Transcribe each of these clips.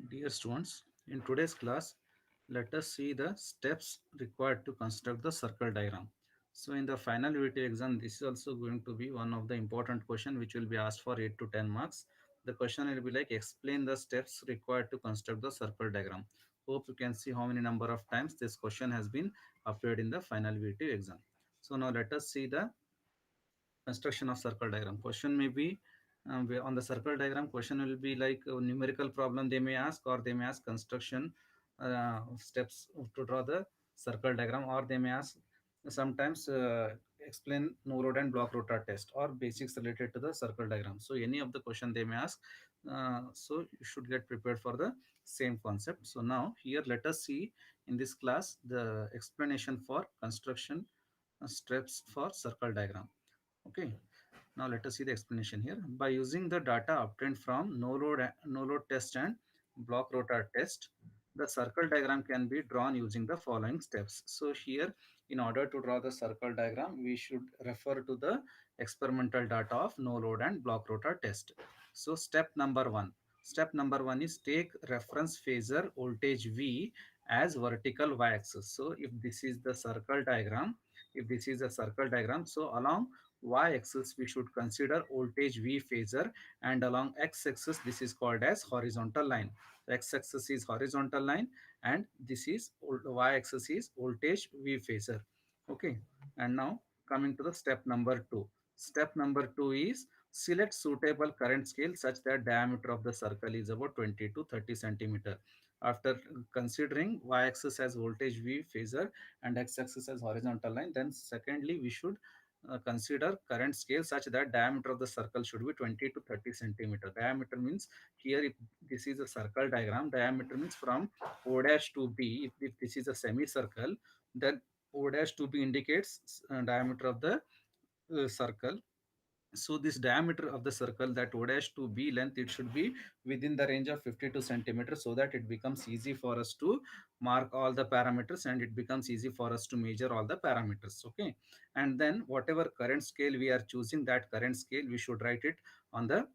Dear students, in today's class, let us see the steps required to construct the circle diagram. So in the final VT exam, this is also going to be one of the important question which will be asked for 8 to 10 marks. The question will be like explain the steps required to construct the circle diagram. Hope you can see how many number of times this question has been appeared in the final VT exam. So now let us see the construction of circle diagram. Question may be on the circle diagram. Question will be like a numerical problem they may ask, or they may ask construction steps to draw the circle diagram, or they may ask sometimes explain no load and block rotor test or basics related to the circle diagram. So any of the question they may ask, so you should get prepared for the same concept. So now here let us see in this class the explanation for construction steps for circle diagram. Okay, now let us see the explanation here. By using the data obtained from no load test and block rotor test, the circle diagram can be drawn using the following steps. So here, in order to draw the circle diagram, we should refer to the experimental data of no load and block rotor test. So step number one. Step number one is take reference phasor voltage V as vertical y-axis. So if this is the circle diagram, so along y-axis we should consider voltage V phasor, and along x-axis this is called as horizontal line. X-axis is horizontal line, and this is y-axis is voltage V phasor. Okay, and now coming to the step number two. Step number two is select suitable current scale such that diameter of the circle is about 20 to 30 centimeter. After considering y-axis as voltage V phasor and x-axis as horizontal line, then secondly we should consider current scale such that diameter of the circle should be 20 to 30 centimeter. Diameter means here, if this is a circle diagram, diameter means from O dash to B. If this is a semicircle, then O dash to B indicates diameter of the circle. So this diameter of the circle, that O dash to B length, it should be within the range of 52 centimeters, so that it becomes easy for us to mark all the parameters, and it becomes easy for us to measure all the parameters. Okay, and then whatever current scale we are choosing, that current scale we should write it on the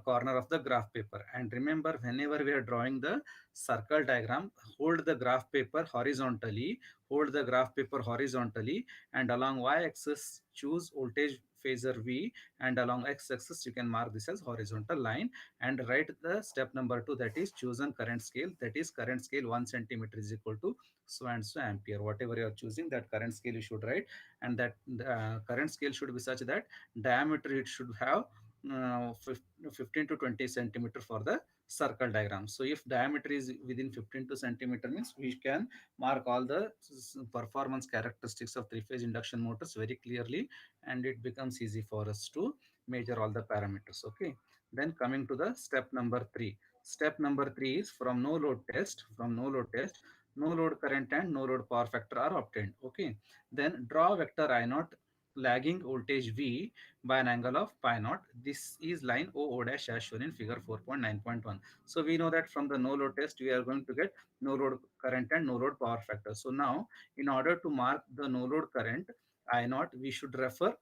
corner of the graph paper. And remember, whenever we are drawing the circle diagram, hold the graph paper horizontally, and along y-axis choose voltage phasor V, and along x-axis you can mark this as horizontal line, and write the step number two, that is chosen current scale, that is current scale 1 centimeter is equal to so and so ampere. Whatever you are choosing, that current scale you should write, and that current scale should be such that diameter it should have 15 to 20 centimeter for the circle diagram. So if diameter is within 15 to centimeter, means we can mark all the performance characteristics of three-phase induction motors very clearly, and it becomes easy for us to measure all the parameters. Okay, then coming to the step number three. Step number three is from no load test. No load current and no load power factor are obtained. Okay, then draw vector I naught lagging voltage V by an angle of pi naught. This is line O dash as shown in figure 4.9.1. So we know that from the no load test we are going to get no load current and no load power factor. So now in order to mark the no load current I naught, we should refer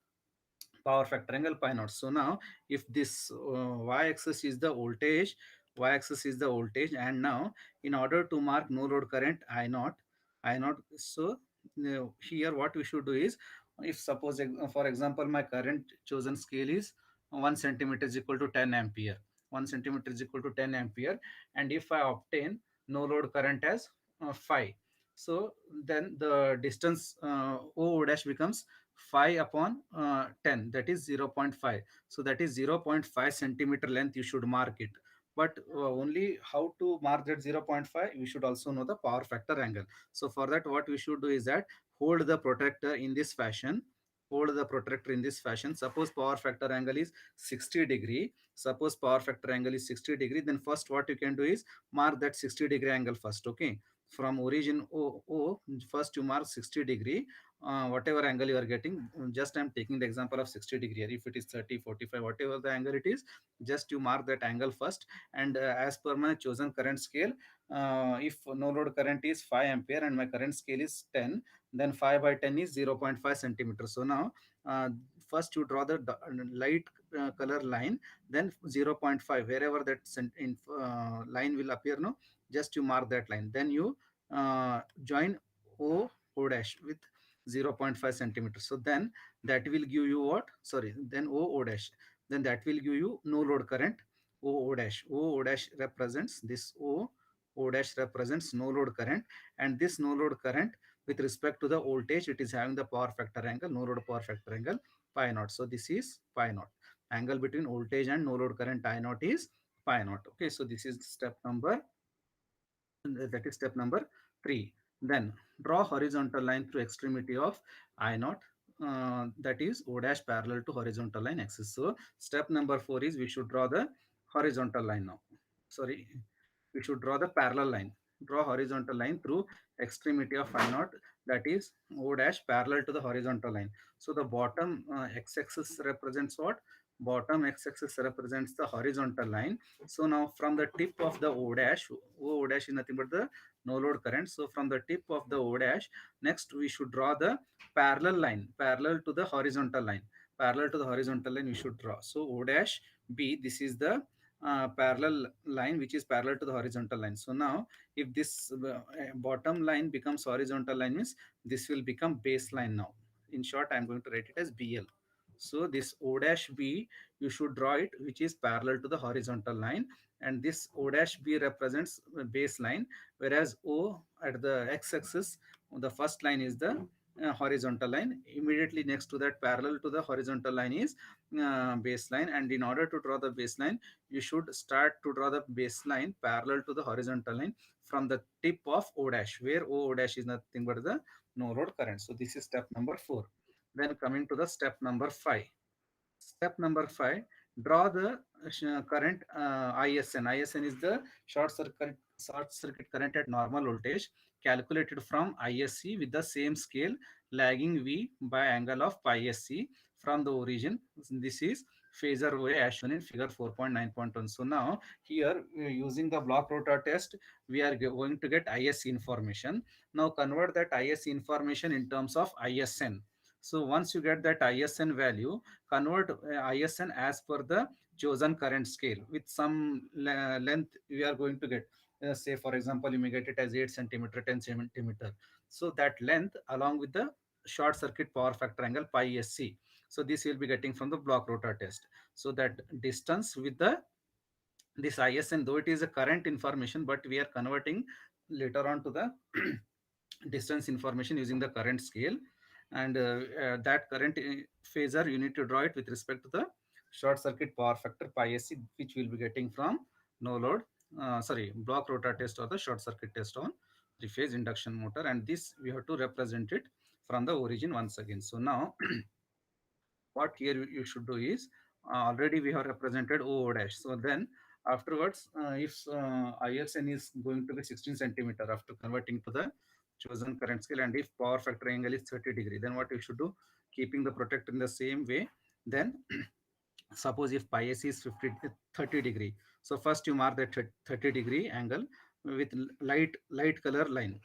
power factor angle pi naught. So now if this y-axis is the voltage, and now in order to mark no load current I naught, so here what we should do is, if suppose for example my current chosen scale is 1 centimeter is equal to 10 ampere, 1 centimeter is equal to 10 ampere, and if I obtain no load current as 5, so then the distance O dash becomes 5 upon 10, that is 0.5. So that is 0.5 centimeter length you should mark it. But only how to mark that 0.5, we should also know the power factor angle. So for that what we should do is that hold the protractor in this fashion, suppose power factor angle is 60 degree, then first what you can do is mark that 60-degree angle first. Okay, from origin first you mark 60 degree, whatever angle you are getting. Just I'm taking the example of 60 degree here. If it is 30, 45, whatever the angle it is, just you mark that angle first. And as per my chosen current scale, if no load current is 5 ampere and my current scale is 10, then 5 by 10 is 0.5 centimeter. So now uh, first you draw the light color line, then 0.5 wherever that line will appear, no, just you mark that line, then you join o dash with 0.5 centimeters. So then that will give you what, sorry, then o dash, then that will give you no load current. O dash represents this, o dash represents no load current, and this no load current with respect to the voltage, it is having the power factor angle, no load power factor angle, pi naught. So this is pi naught. Angle between voltage and no load current I naught is pi naught. Okay, so this is step number, that is step number 3. Then draw horizontal line through extremity of I naught, that is o dash parallel to horizontal line axis. So step number 4 is we should draw the horizontal line now. Sorry, we should draw the parallel line. Draw horizontal line through extremity of I naught, that is o dash parallel to the horizontal line. So the bottom x-axis represents what? Bottom x-axis represents the horizontal line. So now from the tip of the o dash is nothing but the no load current. So from the tip of the o dash, next we should draw the parallel line, parallel to the horizontal line. Parallel to the horizontal line we should draw. So o dash b, this is the parallel line which is parallel to the horizontal line. So now if this bottom line becomes horizontal line, means this will become baseline now. In short, I am going to write it as BL. So this o dash b, you should draw it which is parallel to the horizontal line, and this o dash b represents baseline, whereas o at the x-axis, the first line is the horizontal line. Immediately next to that, parallel to the horizontal line is baseline, and in order to draw the baseline, you should start to draw the baseline parallel to the horizontal line from the tip of o dash, where o dash is nothing but the no load current. So this is step number 4. Then coming to the step number 5. Step number 5, draw the current ISN. ISN is the short circuit current at normal voltage calculated from ISC with the same scale lagging V by angle of pi SC from the origin. This is phasor OA as shown in figure 4.9.1. So now here using the block rotor test, we are going to get ISC information. Now convert that ISC information in terms of ISN. So once you get that ISN value, convert ISN as per the chosen current scale with some length we are going to get. Say for example, you may get it as 8 centimeter, 10 centimeter. So that length along with the short circuit power factor angle pi SC. So this will be getting from the block rotor test. So that distance with the this ISN, though it is a current information, but we are converting later on to the distance information using the current scale, and that current phasor you need to draw it with respect to the short circuit power factor pi SC, which will be getting from no load sorry, block rotor test or the short circuit test on three phase induction motor, and this we have to represent it from the origin once again. So now what here you should do is, already we have represented O dash. So then afterwards, if ISN is going to be 16 centimeter after converting to the chosen current scale, and if power factor angle is 30 degree, then what you should do, keeping the protector in the same way, then suppose if pi s is 30 degree, so first you mark that 30 degree angle with light color line,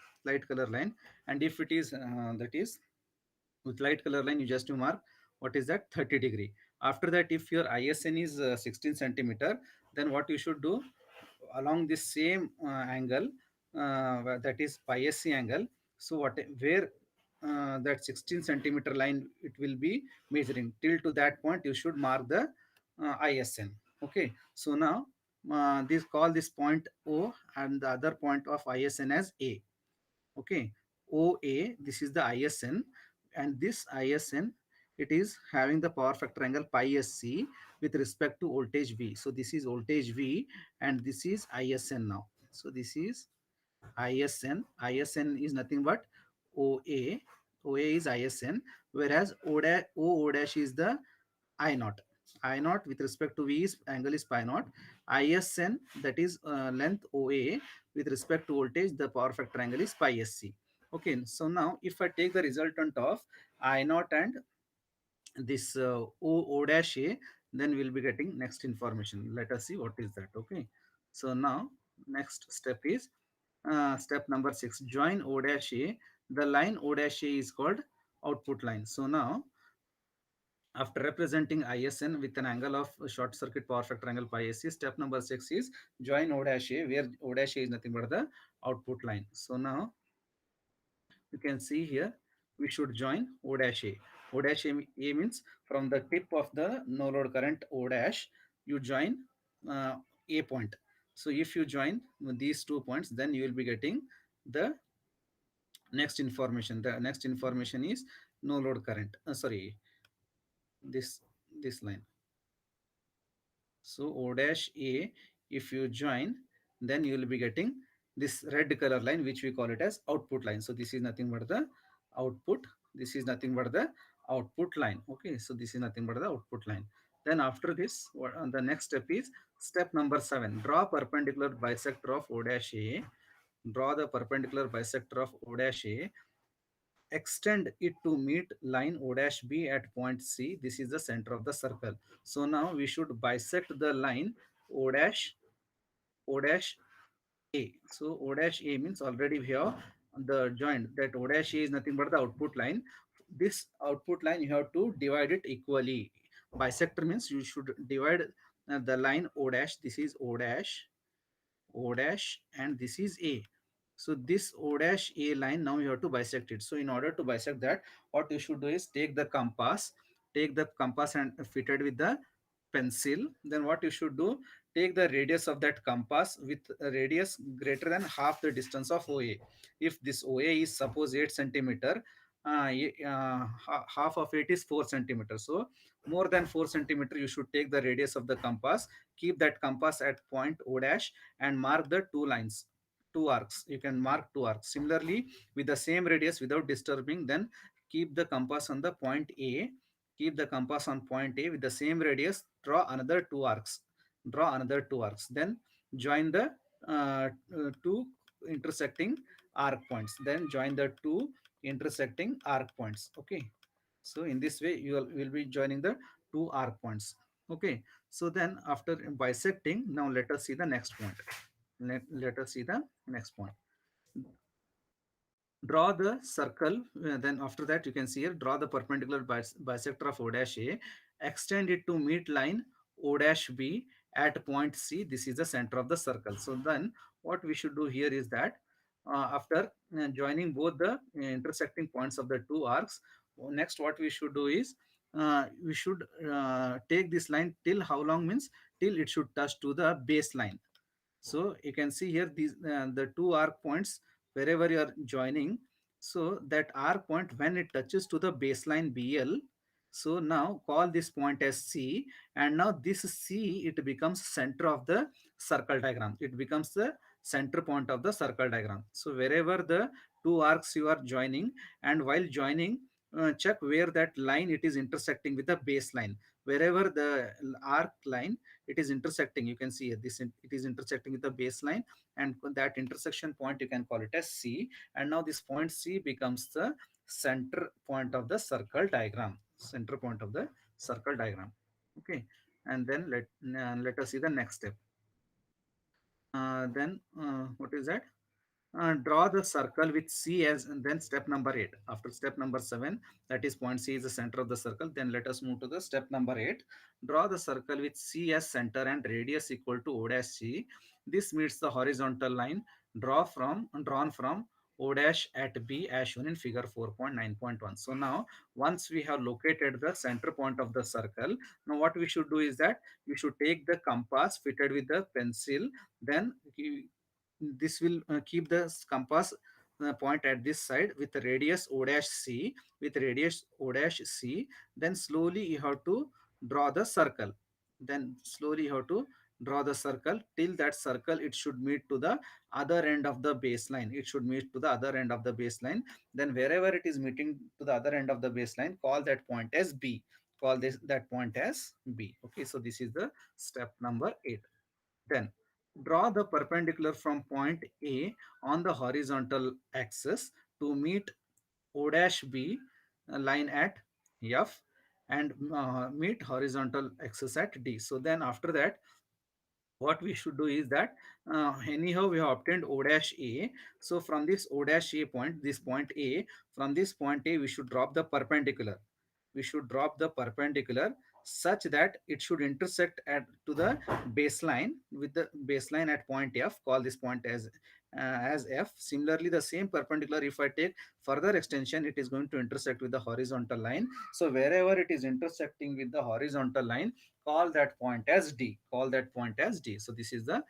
and if it is that is with light color line, you just you mark what is that 30 degree. After that, if your ISN is 16 centimeter, then what you should do, along this same angle, that is pi SC angle, so what where that 16 centimeter line it will be measuring, till to that point you should mark the ISN. Okay, so now this call this point O and the other point of ISN as A. Okay, OA, this is the ISN, and this ISN, it is having the power factor angle pi SC with respect to voltage V. So this is voltage V, and this is ISN now. So this is ISN. ISN is nothing but OA. OA is ISN, whereas O dash is the I naught. I naught with respect to V is angle is pi naught. ISN, that is length OA, with respect to voltage, the power factor angle is pi SC. Okay, so now if I take the resultant of I naught and this O dash A, then we'll be getting next information. Let us see what is that. Okay, so now next step is step number 6. Join O dash A. The line O dash A is called output line. So now After representing ISN with an angle of short circuit power factor angle pi AC, step number 6 is join O dash A, where O dash A is nothing but the output line. So now you can see here we should join O dash A. O dash A means from the tip of the no load current O dash, you join uh, A point. So if you join these 2 points, then you will be getting the next information. The next information is no load current. Sorry, this this line. So O dash A, if you join, then you will be getting this red color line, which we call it as output line. So this is nothing but the output. This is nothing but the output line. Okay, so this is nothing but the output line. Then after this, the next step is step number 7. Draw perpendicular bisector of O dash A. Draw the perpendicular bisector of O dash A, extend it to meet line O dash B at point C. This is the center of the circle. So now we should bisect the line O dash O dash A. So O dash A means already we have the joint that O dash A is nothing but the output line. This output line you have to divide it equally. Bisector means you should divide the line O dash. This is O dash and this is A. So this O dash A line, now you have to bisect it. So in order to bisect that, what you should do is take the compass and fit it with the pencil. Then what you should do, take the radius of that compass with a radius greater than half the distance of OA. If this OA is suppose 8 centimeter, half of it is 4 centimeter. So more than 4 centimeter, you should take the radius of the compass, keep that compass at point O dash and mark the two lines, two arcs. You can mark two arcs similarly with the same radius without disturbing. Then keep the compass on the point A, keep the compass on point A with the same radius, draw another two arcs, then join the two intersecting arc points, then join the two intersecting arc points. Okay, so in this way will be joining the two arc points. Okay, so then after bisecting, now let us see the next point. Let us see the next point. Draw the circle. Then after that you can see here, draw the perpendicular bisector of O dash A, extend it to meet line O dash B at point C. This is the center of the circle. So then what we should do here is that after joining both the intersecting points of the two arcs, next what we should do is we should take this line till how long means till it should touch to the baseline. So you can see here these the two arc points wherever you are joining. So that arc point, when it touches to the baseline BL, so now call this point as C, and now this C, it becomes center of the circle diagram. It becomes the center point of the circle diagram. So wherever the two arcs you are joining, and while joining, check where that line it is intersecting with the baseline. Wherever the arc line it is intersecting, you can see this, it is intersecting with the baseline, and that intersection point you can call it as C. And now this point C becomes the center point of the circle diagram, center point of the circle diagram. Okay, and then let us see the next step. Then what is that? Draw the circle with C as, and then step number 8. After step number 7, that is point C is the center of the circle. Then let us move to the step number 8. Draw the circle with C as center and radius equal to O dash C. This meets the horizontal line drawn from O dash at B as shown in figure 4.9.1. So now once we have located the center point of the circle, now what we should do is that we should take the compass fitted with the pencil. Then this will keep the compass point at this side with the radius O dash C, then slowly you have to draw the circle. Then slowly you have to draw the circle till that circle it should meet to the other end of the baseline. It should meet to the other end of the baseline. Then wherever it is meeting to the other end of the baseline, call that point as B. Call this that point as B. Okay, so this is the step number 8. Then draw the perpendicular from point A on the horizontal axis to meet O dash B line at F, and meet horizontal axis at D. So then after that, what we should do is that anyhow we have obtained O dash A. So from this O dash A point, this point A, from this point A we should drop the perpendicular. we should drop the perpendicular such that it should intersect at to the baseline with the baseline at point F. Call this point as F. Similarly, the same perpendicular, if I take further extension, it is going to intersect with the horizontal line. So wherever it is intersecting with the horizontal line, call that point as D. Call that point as D. So this is the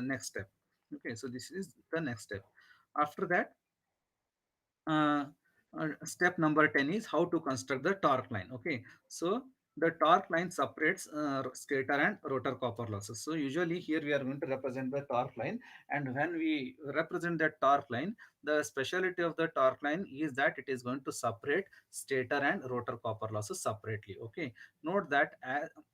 next step. Okay, so this is the next step. After that, uh, step number 10 is how to construct the torque line. Okay, so the torque line separates stator and rotor copper losses. So usually here we are going to represent the torque line, and when we represent that torque line, the speciality of the torque line is that it is going to separate stator and rotor copper losses separately. Okay, note that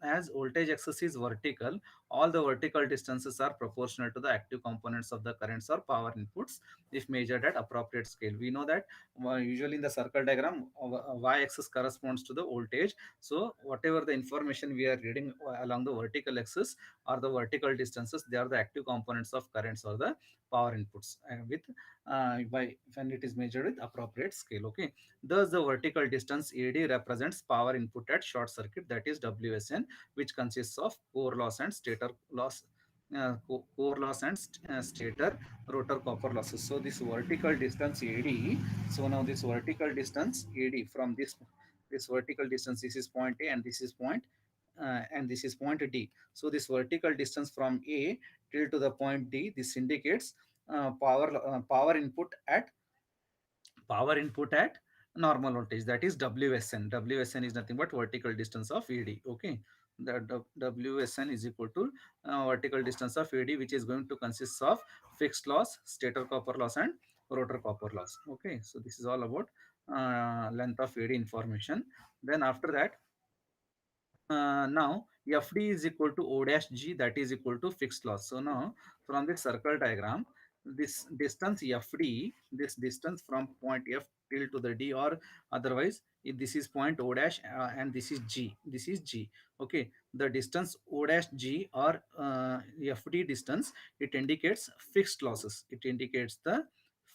as voltage axis is vertical, all the vertical distances are proportional to the active components of the currents or power inputs if measured at appropriate scale. We know that usually in the circle diagram, y-axis corresponds to the voltage. So whatever the information we are reading along the vertical axis or the vertical distances, they are the active components of currents or the power inputs with by when it is measured with appropriate scale. Okay, thus the vertical distance AD represents power input at short circuit, that is WSN, which consists of core loss and stator loss, core loss and stator rotor copper losses. So this vertical distance AD, so now this vertical distance AD from this vertical distance, this is point A and this is and this is point D. So this vertical distance from A till to the point D, this indicates power input at normal voltage, that is WSN. WSN is nothing but vertical distance of AD. Okay, the WSN is equal to vertical distance of AD, which is going to consist of fixed loss, stator copper loss, and rotor copper loss. Okay, so this is all about length of AD information. Then after that, now FD is equal to O dash G, that is equal to fixed loss. So now from this circle diagram, this distance FD, this distance from point F till to the D, or otherwise if this is point O dash and this is G, this is G. Okay, the distance O dash G or FD distance, it indicates fixed losses. It indicates the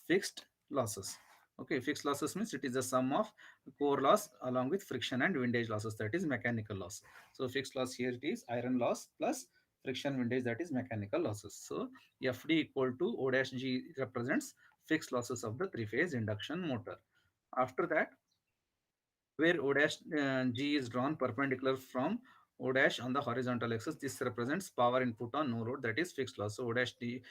fixed losses. Okay, fixed losses means it is the sum of core loss along with friction and windage losses, that is mechanical loss. So fixed loss here it is iron loss plus friction windage, that is mechanical losses. So FD equal to O dash G represents fixed losses of the three-phase induction motor. After that, where O dash G is drawn perpendicular from O dash on the horizontal axis, this represents power input on no load, that is fixed loss. So O dash D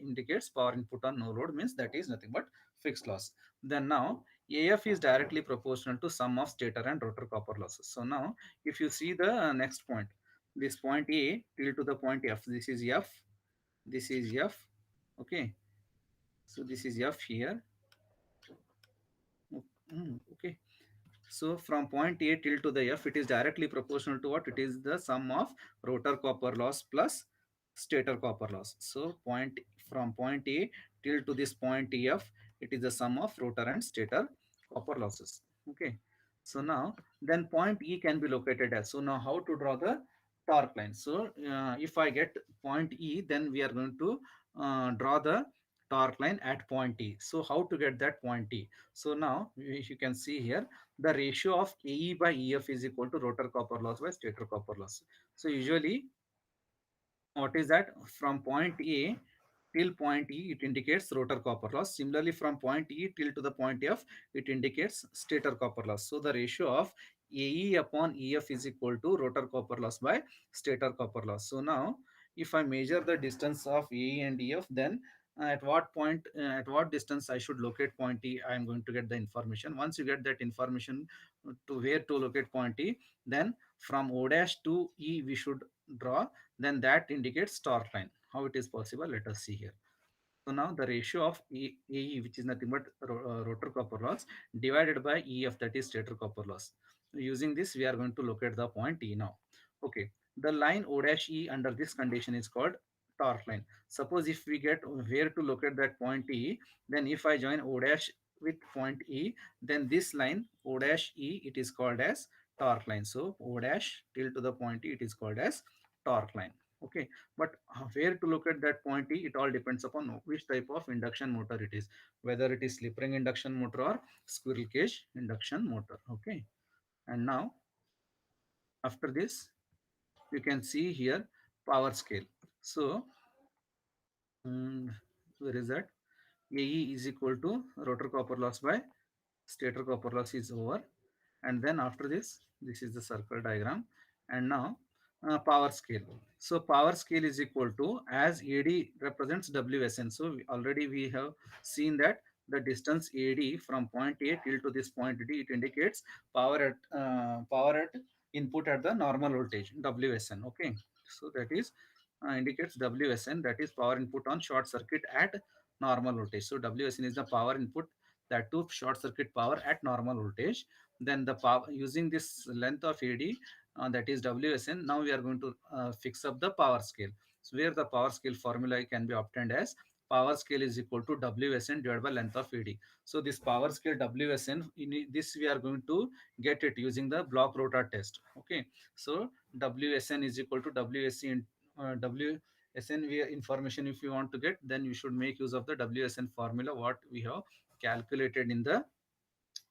indicates power input on no load, means that is nothing but fixed loss. Then now AF is directly proportional to sum of stator and rotor copper losses. So now if you see the next point, this point A till to the point F, this is F, this is F. Okay, so this is F here. Okay, so from point A till to the F, it is directly proportional to what? It is the sum of rotor copper loss plus stator copper loss. So from point A till to this point F, it is the sum of rotor and stator copper losses. Okay. So now then point E can be located as. So now how to draw the torque line? So if I get point E, then we are going to draw the torque line at point E. So how to get that point E? So now you can see here the ratio of AE by EF is equal to rotor copper loss by stator copper loss. So usually what is that? From point A till point E, it indicates rotor copper loss. Similarly, from point E till to the point F, it indicates stator copper loss. So the ratio of AE upon EF is equal to rotor copper loss by stator copper loss. So now if I measure the distance of AE and EF, then at what distance I should locate point E, I am going to get the information. Once you get that information to where to locate point E, then from O dash to E we should draw, then that indicates torque line. How it is possible? Let us see here. So now the ratio of AE, which is nothing but rotor copper loss, divided by EF, that is stator copper loss. Using this, we are going to locate the point E now. Okay, the line O dash E under this condition is called torque line. Suppose if we get where to locate that point E, then if I join O dash with point E, then this line O dash E, it is called as torque line. So O dash till to the point E, it is called as torque line. Okay, but where to look at that point E, it all depends upon which type of induction motor it is, whether it is slip ring induction motor or squirrel cage induction motor. Okay, And now after this you can see here power scale. So mm, where is that? AE is equal to rotor copper loss by stator copper loss is over. And then after this is the circle diagram. And now power scale. So power scale is equal to, as AD represents WSN. So already we have seen that the distance AD from point A till to this point D, it indicates power at input at the normal voltage WSN. Okay, so that is indicates WSN, that is power input on short circuit at normal voltage. So WSN is the power input, that to short circuit power at normal voltage. Then the power using this length of AD, that is WSN. Now we are going to fix up the power scale. So where the power scale formula can be obtained as power scale is equal to WSN divided by length of AD. So this power scale WSN, in this we are going to get it using the block rotor test. Okay, so WSN is equal to WSC in WSN information. If you want to get, then you should make use of the WSN formula what we have calculated in the,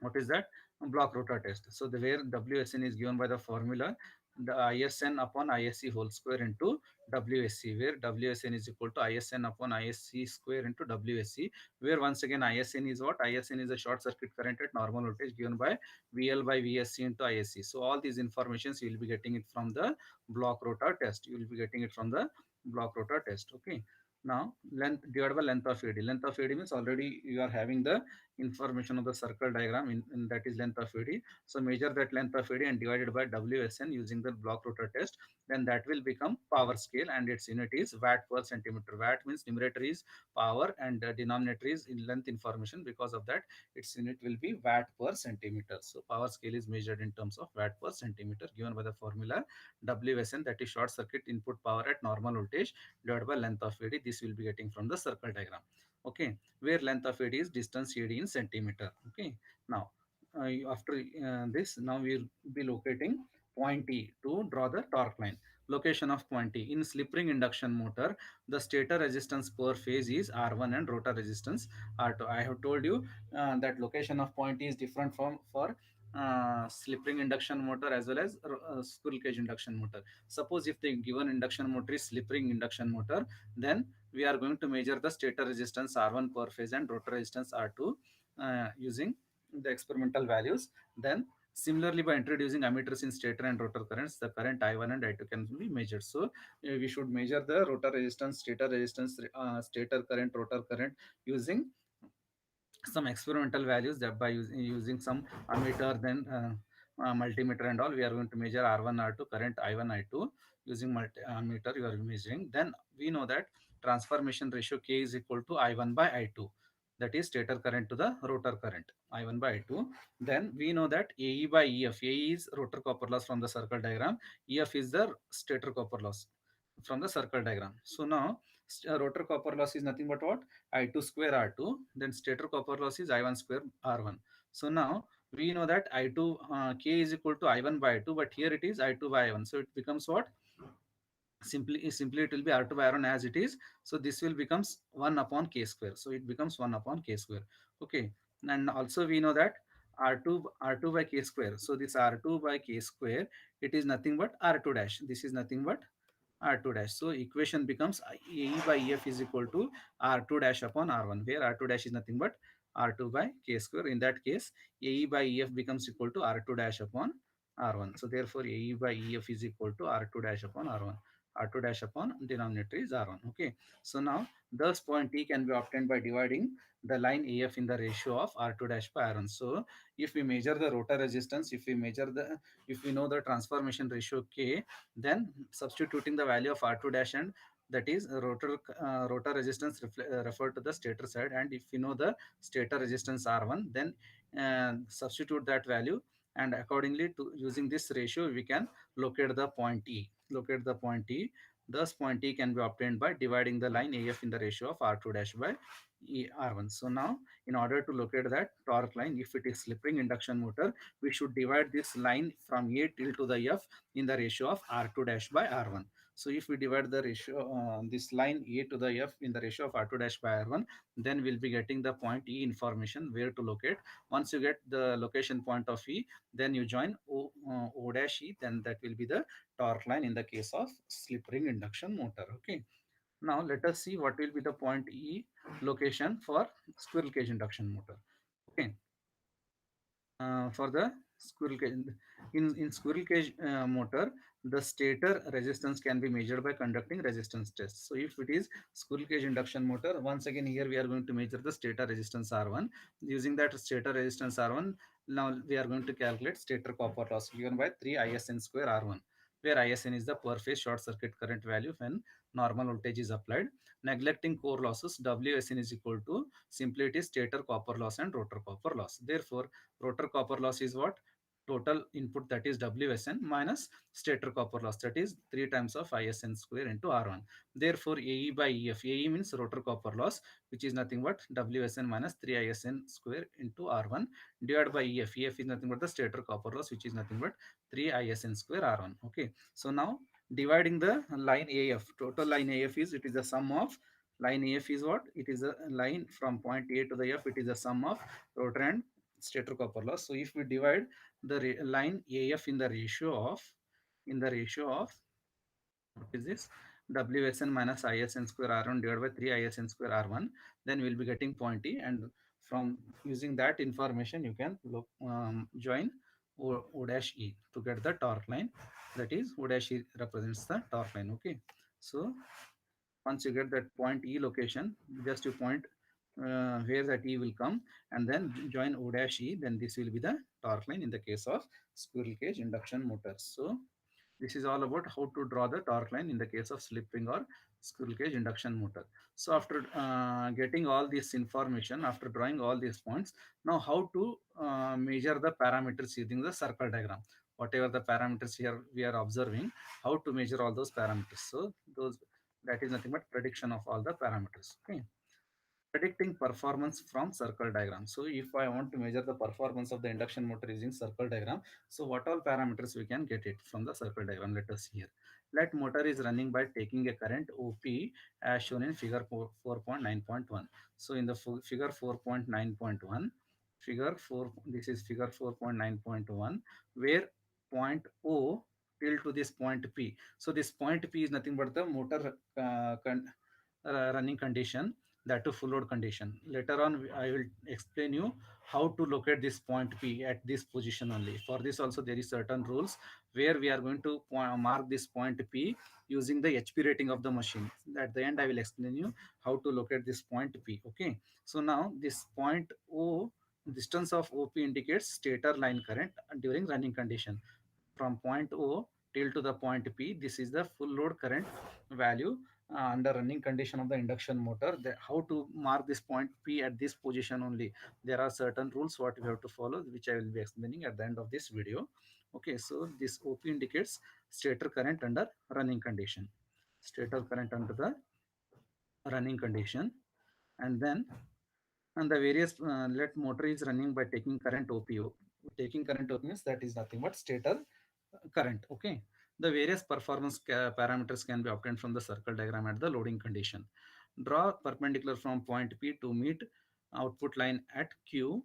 what is that, block rotor test. So the where WSN is given by the formula, the ISN upon ISC whole square into WSC, where WSN is equal to ISN upon ISC square into WSC, where once again ISN is what? ISN is a short circuit current at normal voltage given by VL by VSC into ISC. So all these informations you will be getting it from the block rotor test. You will be getting it from the block rotor test. Okay. Now length divided by length of AD. Length of AD means already you are having the information of the circle diagram in that is length of AD. So measure that length of AD and divide it by WSN using the block rotor test. Then that will become power scale, and its unit is watt per centimeter. Watt means numerator is power and denominator is in length information. Because of that, its unit will be watt per centimeter. So power scale is measured in terms of watt per centimeter given by the formula WSN, that is short circuit input power at normal voltage divided by length of AD. This will be getting from the circle diagram. Okay, where length of AD is distance AD in centimeter. Okay, now after this, now we will be locating point E to draw the torque line. Location of point E in slip ring induction motor, the stator resistance per phase is R1 and rotor resistance R2. I have told you that location of point E is different from for slip ring induction motor as well as squirrel cage induction motor. Suppose if the given induction motor is slip ring induction motor, then we are going to measure the stator resistance R1 per phase and rotor resistance R2 using the experimental values. Then similarly, by introducing ammeters in stator and rotor currents, the current I1 and I2 can be measured. So we should measure the rotor resistance, stator current, rotor current using some experimental values, that by using some ammeter, then multimeter and all, we are going to measure R1 R2 current I1 I2 using ammeter you are measuring. Then we know that transformation ratio K is equal to I1 by I2, that is stator current to the rotor current, I1 by I2. Then we know that AE by EF, AE is rotor copper loss from the circle diagram, EF is the stator copper loss from the circle diagram. So now rotor copper loss is nothing but what? I2 square R2. Then stator copper loss is I1 square R1. So now we know that I2 K is equal to I1 by I2, but here it is I2 by I1. So it becomes what? Simply it will be R2 by R1 as it is. So this will becomes 1 upon K square. So it becomes 1 upon K square. Okay. And also we know that R2 by K square. So this R2 by K square, it is nothing but R2 dash. This is nothing but R2 dash. So equation becomes AE by EF is equal to R2 dash upon R1, where R2 dash is nothing but R2 by K square. In that case, AE by EF becomes equal to R2 dash upon R1. So therefore, AE by EF is equal to R2 dash upon R1. R2 dash upon denominator is R1. Okay. So now thus point T can be obtained by dividing the line AF in the ratio of R2 dash by R1. So if we measure the rotor resistance, if we know the transformation ratio K, then substituting the value of R2 dash, and that is rotor resistance referred to the stator side, and if you know the stator resistance R1, then substitute that value, and accordingly to using this ratio we can locate the point E. Thus point E can be obtained by dividing the line AF in the ratio of R2 dash by R1. So now in order to locate that torque line, if it is slip ring induction motor, we should divide this line from A till to the F in the ratio of R2 dash by R1. So if we divide the ratio, this line A to the F in the ratio of R2 dash by R1, then we'll be getting the point E information where to locate. Once you get the location point of E, then you join O dash E, then that will be the torque line in the case of slip ring induction motor. Okay. Now let us see what will be the point E location for squirrel cage induction motor. Okay, for the squirrel cage, in squirrel cage motor, the stator resistance can be measured by conducting resistance tests. So if it is squirrel cage induction motor, once again here we are going to measure the stator resistance R1. Using that stator resistance R1, now we are going to calculate stator copper loss given by 3 ISN square R1, where ISN is the per phase short circuit current value when normal voltage is applied. Neglecting core losses, WSN is equal to, simply it is stator copper loss and rotor copper loss. Therefore, rotor copper loss is what? Total input, that is WSN, minus stator copper loss, that is 3 times of ISN square into R1. Therefore, AE by EF, AE means rotor copper loss, which is nothing but WSN minus 3 ISN square into R1 divided by EF. EF is nothing but the stator copper loss, which is nothing but 3 ISN square R1. Okay. So now dividing the line AF, total line AF is, it is the sum of line AF is what? It is a line from point A to the F, it is the sum of rotor and stator copper loss. So if we divide the line AF in the ratio of, in the ratio of, what is this, WSN minus ISN square R1 divided by 3 ISN square R1, then we'll be getting point E, and from using that information you can look, join O dash E to get the torque line, that is O dash E represents the torque line. Okay, so once you get that point E location, just you point where that E will come, and then join O dash E, then this will be the torque line in the case of squirrel cage induction motors. So this is all about how to draw the torque line in the case of slip ring or squirrel cage induction motor. So after getting all this information, after drawing all these points, now how to measure the parameters using the circle diagram. Whatever the parameters here we are observing, how to measure all those parameters. So those, that is nothing but prediction of all the parameters. Okay, predicting performance from circle diagram. So if I want to measure the performance of the induction motor using circle diagram, so what all parameters we can get it from the circle diagram? Let us see here. Let motor is running by taking a current OP as shown in figure 4.9.1. So in the figure 4.9.1, figure 4, this is figure 4.9.1, where point O till to this point P. So this point P is nothing but the motor running condition, that to full load condition. Later on I will explain you how to locate this point P at this position only. For this also there is certain rules where we are going to mark this point P using the HP rating of the machine. At the end I will explain you how to locate this point P. Okay, so now this point O, distance of OP indicates stator line current during running condition. From point O till to the point P, this is the full load current value under running condition of the induction motor. How to mark this point P at this position only? There are certain rules what we have to follow, which I will be explaining at the end of this video. Okay, so this OP indicates stator current under running condition. Stator current under the running condition, and then, and the various let motor is running by taking current OPO. Taking current OP means that is nothing but stator current. Okay, the various performance parameters can be obtained from the circle diagram at the loading condition. Draw perpendicular from point P to meet output line at Q,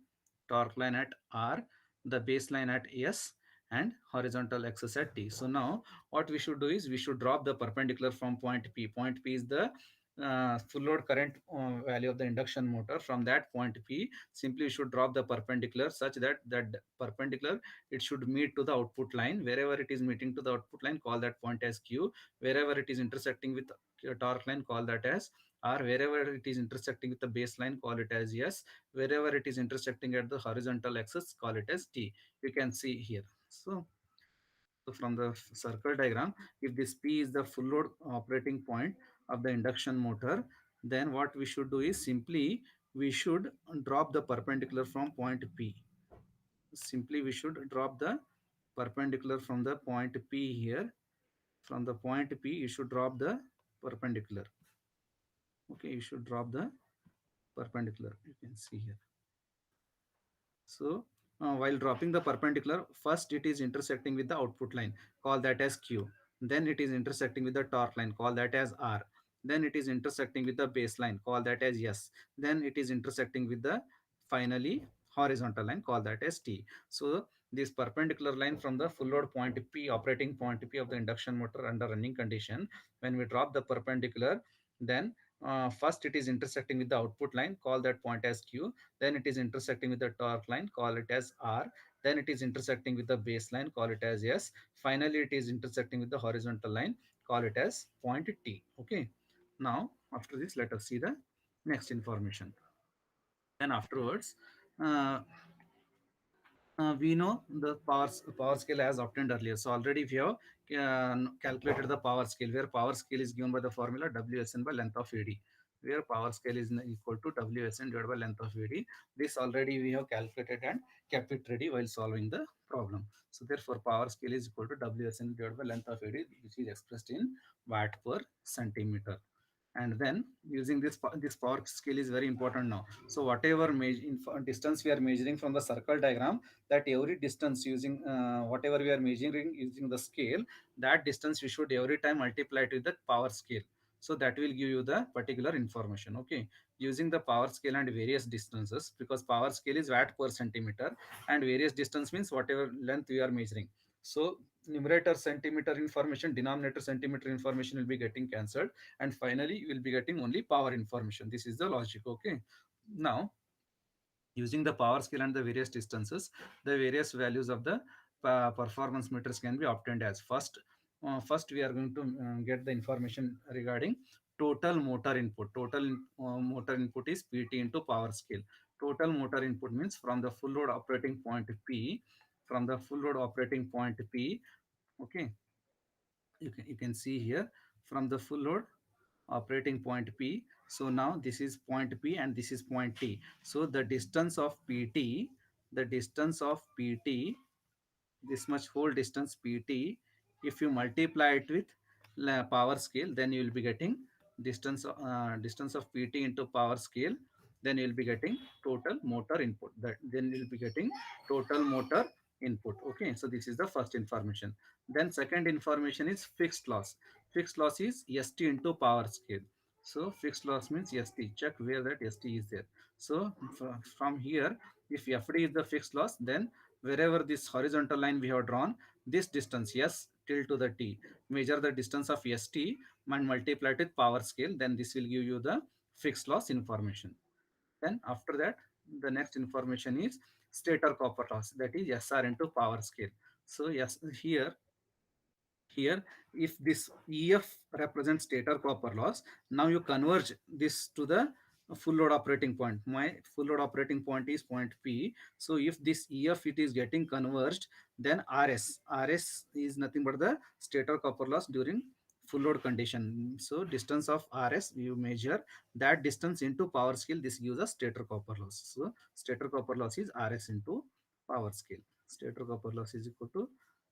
torque line at R, the baseline at S, and horizontal axis at T. So now what we should do is we should drop the perpendicular from point P. Point P is the full load current value of the induction motor. From that point P, simply you should drop the perpendicular such that that perpendicular, it should meet to the output line. Wherever it is meeting to the output line, call that point as Q. Wherever it is intersecting with torque line, call that as R. Wherever it is intersecting with the baseline, call it as S. Wherever it is intersecting at the horizontal axis, call it as T. You can see here. So from the circle diagram, if this P is the full load operating point of the induction motor, then what we should do is simply we should drop the perpendicular from point P. Simply we should drop the perpendicular from the point P here. From the point P, you should drop the perpendicular. Okay, you should drop the perpendicular. You can see here. So while dropping the perpendicular, first it is intersecting with the output line. Call that as Q. then it is intersecting with the torque line, call that as R, then it is intersecting with the baseline, call that as S, then it is intersecting with the finally horizontal line, call that as T. So this perpendicular line from the full load point P, operating point P of the induction motor under running condition, when we drop the perpendicular, then first it is intersecting with the output line, call that point as Q, then it is intersecting with the torque line, call it as R, then it is intersecting with the baseline, call it as S, finally it is intersecting with the horizontal line, call it as point T. Okay, now after this let us see the next information. Then afterwards, uh, we know the power scale as obtained earlier. So already we have calculated the power scale, where power scale is given by the formula WSN by length of AD, where power scale is equal to WSN divided by length of AD. This already we have calculated and kept it ready while solving the problem. So therefore power scale is equal to WSN divided by length of AD, which is expressed in watt per centimeter. And then using this power scale is very important now. So whatever distance we are measuring from the circle diagram, that every distance using whatever we are measuring using the scale, that distance we should every time multiply it with the power scale, so that will give you the particular information. Okay, using the power scale and various distances, because power scale is watt per centimeter and various distance means whatever length we are measuring. So numerator centimeter information, denominator centimeter information will be getting cancelled, and finally you will be getting only power information. This is the logic. Okay, now using the power scale and the various distances, the various values of the performance meters can be obtained as first we are going to get the information regarding total motor input. Motor input is PT into power scale. Total motor input means from the full load operating point P, from the full load operating point P. Okay, you can see here from the full load operating point P. So now this is point P and this is point T. So the distance of PT, the distance of PT, this much whole distance PT, if you multiply it with power scale, then you will be getting distance of PT into power scale, then you will be getting total motor input, that then you will be getting total motor input. Okay, so this is the first information. Then second information is fixed loss. Fixed loss is ST into power scale. So fixed loss means ST, check where that ST is there. So from here, if FD is the fixed loss, then wherever this horizontal line we have drawn, this distance S till to the T, measure the distance of ST and multiply it with power scale, then this will give you the fixed loss information. Then after that, the next information is stator copper loss, that is SR into power scale. So yes, here if this EF represents stator copper loss, now you converge this to the full load operating point. My full load operating point is point P. So if this EF it is getting converged, then RS is nothing but the stator copper loss during full load condition. So distance of RS you measure that distance into power scale, this gives us stator copper loss. So stator copper loss is RS into power scale. Stator copper loss is equal to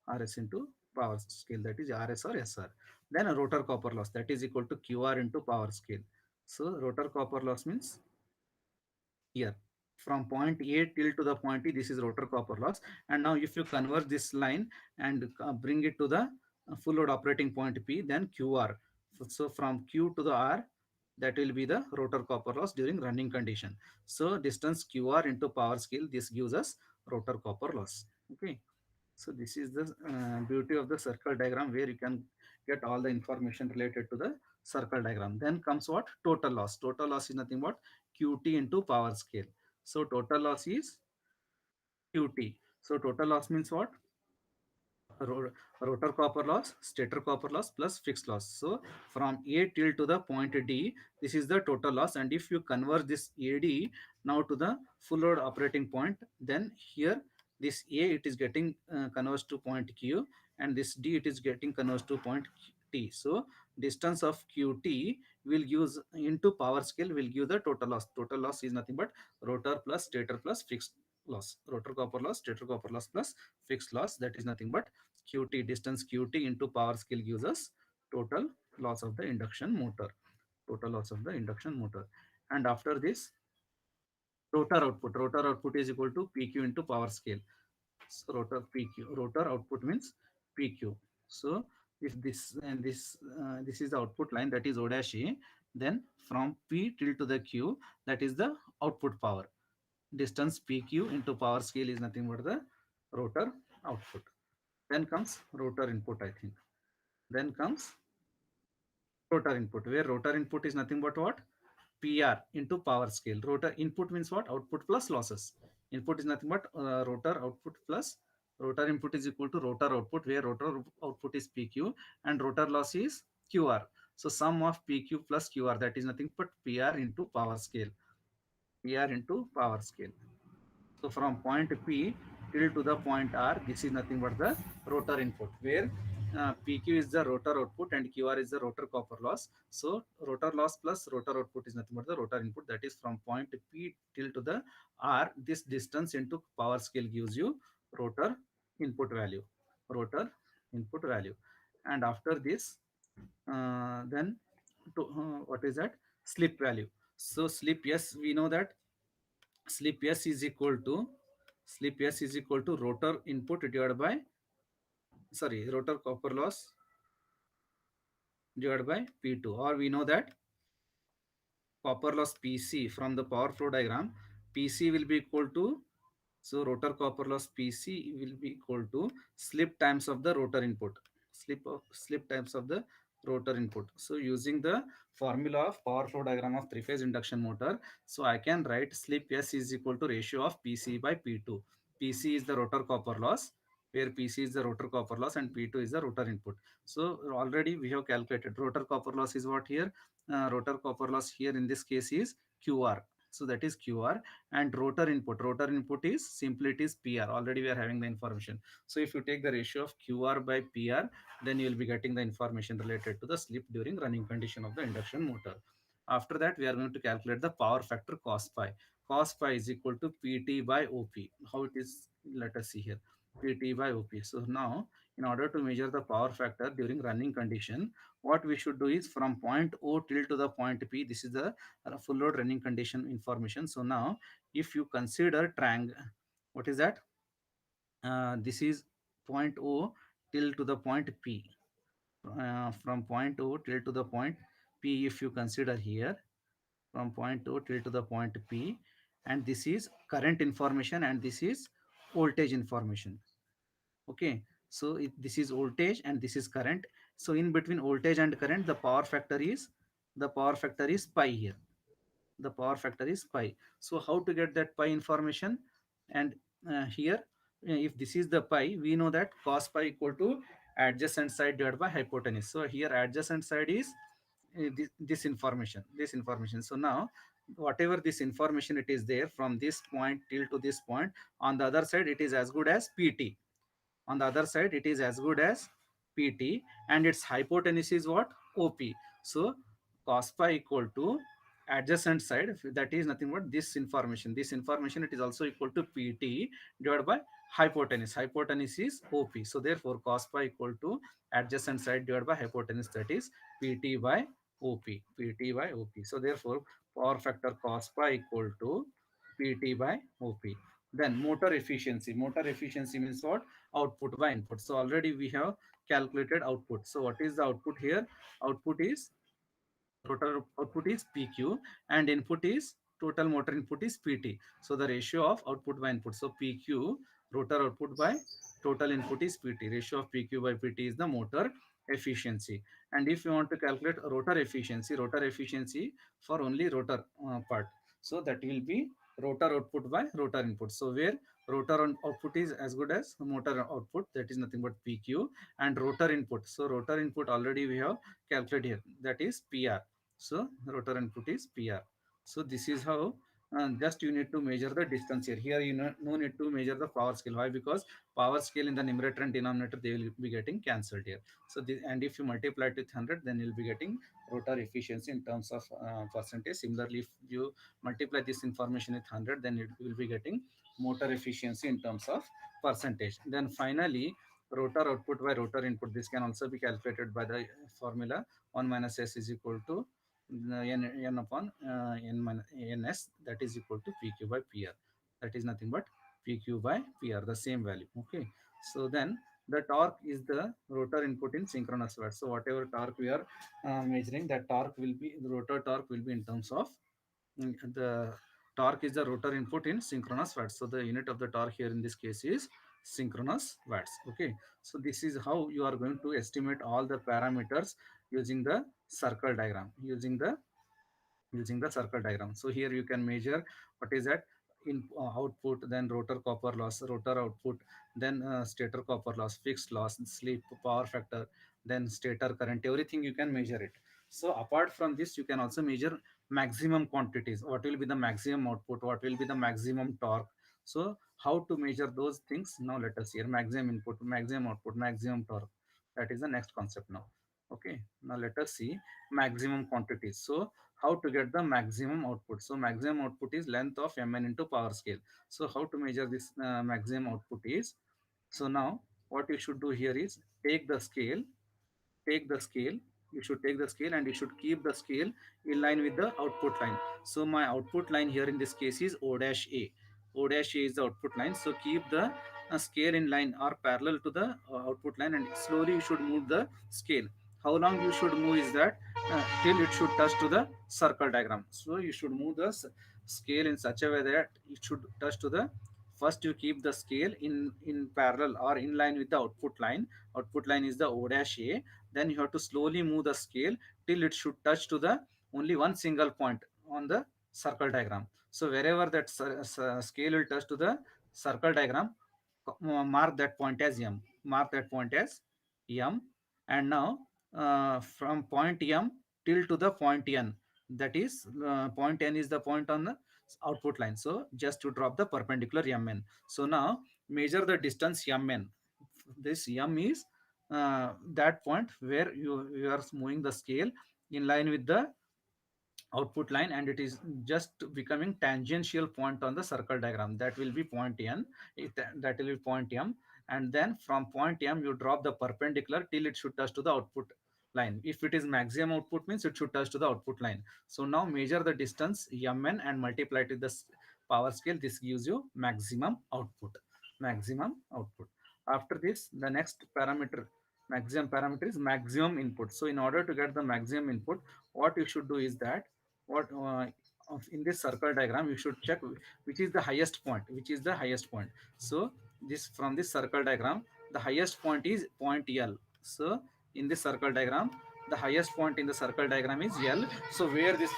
RS into power scale, that is RS or SR. Then a rotor copper loss, that is equal to QR into power scale. So rotor copper loss means here from point A till to the point T, this is rotor copper loss. And now if you convert this line and bring it to the full load operating point P, then QR. So from Q to the R, that will be the rotor copper loss during running condition. So distance QR into power scale, this gives us rotor copper loss. Okay, so this is the beauty of the circle diagram, where you can get all the information related to the circle diagram. Then comes what? Total loss. Total loss is nothing but QT into power scale. So total loss is QT. So total loss means what? ro- Rotor copper loss, stator copper loss plus fixed loss. So from A till to the point D, this is the total loss. And if you convert this AD now to the full load operating point, then here this A it is getting converged to point Q, and this D it is getting converged to point T. So distance of QT will use into power scale will give the total loss. Total loss is nothing but rotor plus stator plus fixed loss. Rotor copper loss, stator copper loss plus fixed loss, that is nothing but QT, distance QT into power scale gives us total loss of the induction motor. Total loss of the induction motor. And after this, rotor output. Rotor output is equal to PQ into power scale. So rotor PQ. Rotor output means PQ. So if this is the output line, that is O dash A, then from P till to the Q, that is the output power. Distance PQ into power scale is nothing but the rotor output. Then comes rotor input, I think. Then comes rotor input, where rotor input is nothing but what? PR into power scale. Rotor input means what? Output plus losses. Input is nothing but rotor output plus rotor input is equal to rotor output, where rotor output is PQ and rotor loss is QR. So sum of PQ plus QR, that is nothing but PR into power scale. PR into power scale. So from point P till to the point R, this is nothing but the rotor input, where PQ is the rotor output and QR is the rotor copper loss. So rotor loss plus rotor output is nothing but the rotor input, that is from point P till to the R. This distance into power scale gives you rotor input value. Rotor input value. And after this, then to, what is that? Slip value. So slip, yes, we know that slip S is equal to rotor input divided by, sorry, rotor copper loss divided by P2, or we know that copper loss PC from the power flow diagram. PC will be equal to, so rotor copper loss PC will be equal to slip times of the rotor input. Slip times of the rotor input. So using the formula of power flow diagram of three phase induction motor, so I can write slip S is equal to ratio of PC by P2. PC is the rotor copper loss, where PC is the rotor copper loss and P2 is the rotor input. So already we have calculated rotor copper loss is what here? Rotor copper loss here in this case is QR. So that is QR. And rotor input is simply, it is PR. Already we are having the information. So if you take the ratio of QR by PR, then you will be getting the information related to the slip during running condition of the induction motor. After that, we are going to calculate the power factor cos pi. Cos pi is equal to PT by OP. How it is, let us see here. PT by OP. So now, in order to measure the power factor during running condition, what we should do is from point O till to the point P, this is the full load running condition information. So now, if you consider triangle, what is that? This is point O till to the point P. From point O till to the point P, if you consider here, from point O till to the point P, and this is current information and this is voltage information. Okay, so this is voltage and this is current. So in between voltage and current, the power factor is pi here. The power factor is pi. So how to get that pi information? And here, if this is the pi, we know that cos pi equal to adjacent side divided by hypotenuse. So here adjacent side is this information. So now whatever this information it is there from this point till to this point, on the other side it is as good as PT. On the other side it is as good as PT, and its hypotenuse is what? OP. So cos pi equal to adjacent side, that is nothing but this information it is also equal to PT divided by hypotenuse. Hypotenuse is OP. So therefore cos pi equal to adjacent side divided by hypotenuse, that is PT by OP. PT by OP. So therefore power factor cos pi equal to PT by OP. Then motor efficiency. Motor efficiency means what? Output by input. So already we have calculated output. So what is the output here? Output is rotor output is PQ and input is total motor input is PT. So the ratio of output by input. So PQ rotor output by total input is PT. Ratio of PQ by PT is the motor efficiency. And if you want to calculate rotor efficiency for only rotor part. So that will be rotor output by rotor input. So where rotor output is as good as motor output, that is nothing but PQ, and rotor input. So rotor input already we have calculated here, that is PR. So rotor input is PR. So this is how just you need to measure the distance here. Here you no need to measure the power scale. Why? Because power scale in the numerator and denominator they will be getting cancelled here. So this, and if you multiply it with 100, then you'll be getting rotor efficiency in terms of percentage. Similarly, if you multiply this information with 100, then it will be getting motor efficiency in terms of percentage. Then finally, rotor output by rotor input. This can also be calculated by the formula 1 minus s is equal to n upon ns, that is equal to pq by pr. That is nothing but pq by pr, the same value. Okay, so then The torque is the rotor input in synchronous watts. So whatever torque we are measuring, that torque will be, the rotor torque will be in terms of, the torque is the rotor input in synchronous watts. So the unit of the torque here in this case is synchronous watts. Okay, so this is how you are going to estimate all the parameters using the circle diagram, using the circle diagram. So here you can measure what is that in output, then rotor copper loss, rotor output, then stator copper loss, fixed loss, slip, power factor, then stator current, everything you can measure it. So apart from this, you can also measure maximum quantities. What will be the maximum output? What will be the maximum torque? So how to measure those things? Now let us hear maximum input, maximum output, maximum torque. That is the next concept now. Okay, now let us see maximum quantities. So how to get the maximum output? So maximum output is length of mn into power scale. So how to measure this maximum output is, so now what you should do here is take the scale, take the scale, you should take the scale and you should keep the scale in line with the output line. So my output line here in this case is o dash a, o dash a is the output line. So keep the scale in line or parallel to the output line, and slowly you should move the scale. How long you should move is that till it should touch to the circle diagram. So you should move the scale in such a way that it should touch to the, first you keep the scale in parallel or in line with the output line. Output line is the o dash a. Then you have to slowly move the scale till it should touch to the only one single point on the circle diagram. So wherever that scale will touch to the circle diagram, mark that point as m, mark that point as m. And now from point m till to the point n, that is point n is the point on the output line. So just to drop the perpendicular mn. So now measure the distance mn. This m is that point where you are moving the scale in line with the output line, and it is just becoming tangential point on the circle diagram. That will be point n. That will be point m. And then from point m you drop the perpendicular till it should touch to the output line. If it is maximum output, means it should touch to the output line. So now measure the distance mn and multiply it with the power scale. This gives you maximum output, maximum output. After this, the next parameter, maximum parameter, is maximum input. So in order to get the maximum input, what you should do is that, what in this circle diagram you should check which is the highest point, which is the highest point. So this, from this circle diagram, the highest point is point l. So in this circle diagram, the highest point in the circle diagram is l. So where this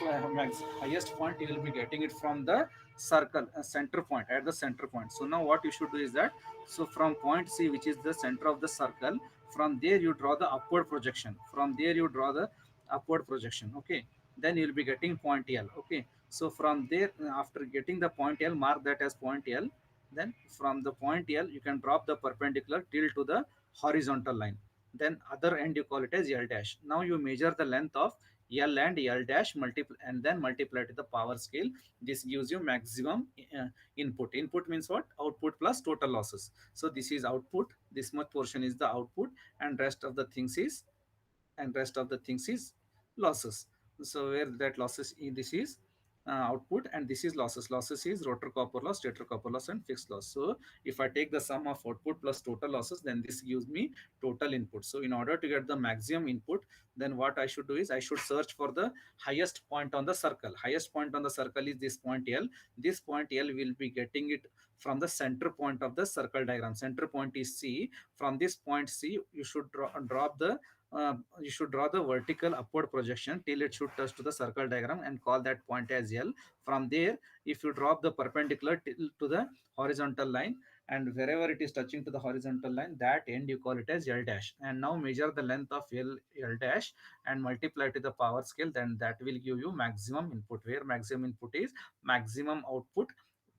highest point, you will be getting it from the circle center point, at the center point. So now what you should do is that, so from point c, which is the center of the circle, from there you draw the upward projection, from there you draw the upward projection. Okay, then you will be getting point l. Okay, so from there, after getting the point l, mark that as point l. Then from the point l you can drop the perpendicular till to the horizontal line. Then other end you call it as l dash. Now you measure the length of l and l dash, multiply and then multiply to the power scale. This gives you maximum input. Input means what? Output plus total losses. So this is output, this much portion is the output, and rest of the things is losses. So where that losses, this is output, and this is losses. Losses is rotor copper loss, stator copper loss, and fixed loss. So if I take the sum of output plus total losses, then this gives me total input. So in order to get the maximum input, then what I should do is I should search for the highest point on the circle. Highest point on the circle is this point l. This point l will be getting it from the center point of the circle diagram. Center point is c. From this point c, you should drop the you should draw the vertical upward projection till it should touch to the circle diagram, and call that point as L. From there, if you drop the perpendicular till to the horizontal line, and wherever it is touching to the horizontal line, that end you call it as L dash. And now measure the length of L dash and multiply to the power scale, then that will give you maximum input, where maximum input is maximum output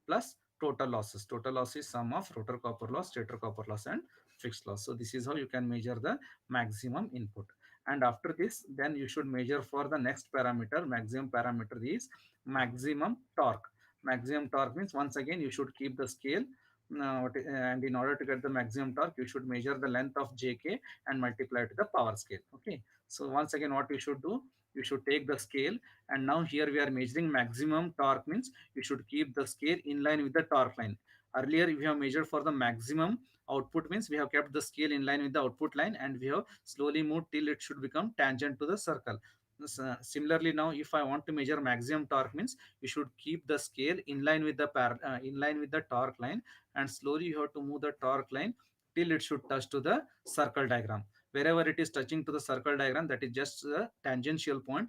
plus total losses. Total loss is sum of rotor copper loss, stator copper loss, and fixed loss. So this is how you can measure the maximum input. And after this, then you should measure for the next parameter. Maximum parameter is maximum torque. Maximum torque means, once again you should keep the scale, and in order to get the maximum torque, you should measure the length of jk and multiply to the power scale. Okay, so once again what you should do, you should take the scale, and now here we are measuring maximum torque, means you should keep the scale in line with the torque line. Earlier we have measured for the maximum Output means we have kept the scale in line with the output line, and we have slowly moved till it should become tangent to the circle. Similarly, now if I want to measure maximum torque means you should keep the scale in line with the in line with the torque line, and slowly you have to move the torque line till it should touch to the circle diagram. Wherever it is touching to the circle diagram, that is just a tangential point.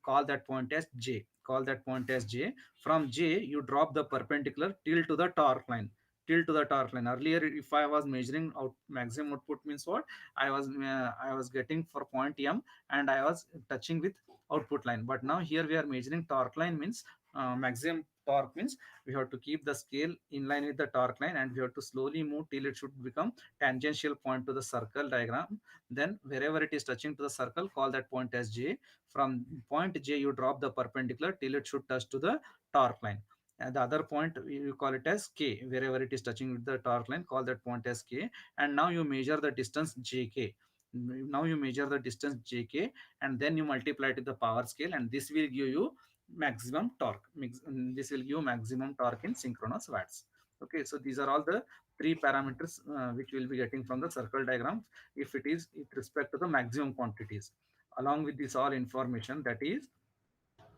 Call that point as J. Call that point as J. From J, you drop the perpendicular till to the torque line. Till to the torque line. Earlier, if I was measuring out maximum output means what? I was getting for point M, and I was touching with output line. But now here we are measuring torque line means maximum torque means we have to keep the scale in line with the torque line, and we have to slowly move till it should become tangential point to the circle diagram. Then wherever it is touching to the circle, call that point as J. From point J, you drop the perpendicular till it should touch to the torque line. And the other point you call it as K. Wherever it is touching with the torque line, call that point as K. And now you measure the distance JK. Now you measure the distance JK, and then you multiply it with the power scale, and this will give you maximum torque. This will give you maximum torque in synchronous watts. Okay, so these are all the three parameters which we will be getting from the circle diagram if it is with respect to the maximum quantities. Along with this all information, that is